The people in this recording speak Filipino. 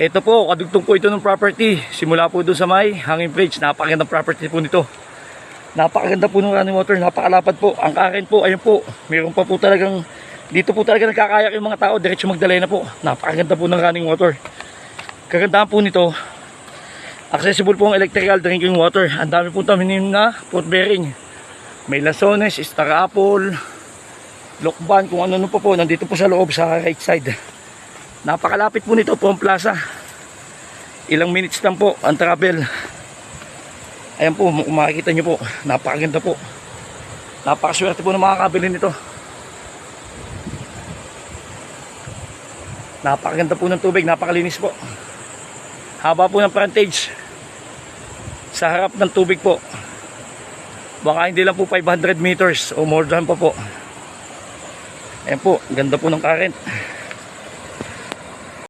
Ito po, kadugtong po ito ng property. Simula po doon sa may hanging bridge. Napakagandang property po nito. Napakaganda po ng running water. Napakalapad po. Ang current po, ayun po. Meron pa po talagang, dito po talaga nagkakayak yung mga tao. Diretso magdalay na po. Napakaganda po ng running water. Kagandahan po nito, accessible po ang electrical drinking water. Ang dami po taminim na fruit bearing. May lasones, star apple, lokban, kung ano pa po. Nandito po sa loob sa right side. Napakalapit po nito po ang plaza. Ilang minutes lang po ang travel. Ayan po, kung makikita nyo po, napakaganda po. Napakaswerte po ng makakabili nito. Napakaganda po ng tubig, napakalinis po. Haba po ng frontage. Sa harap ng tubig po. Baka hindi lang po 500 meters o more than pa po. Ayan po, ganda po ng current.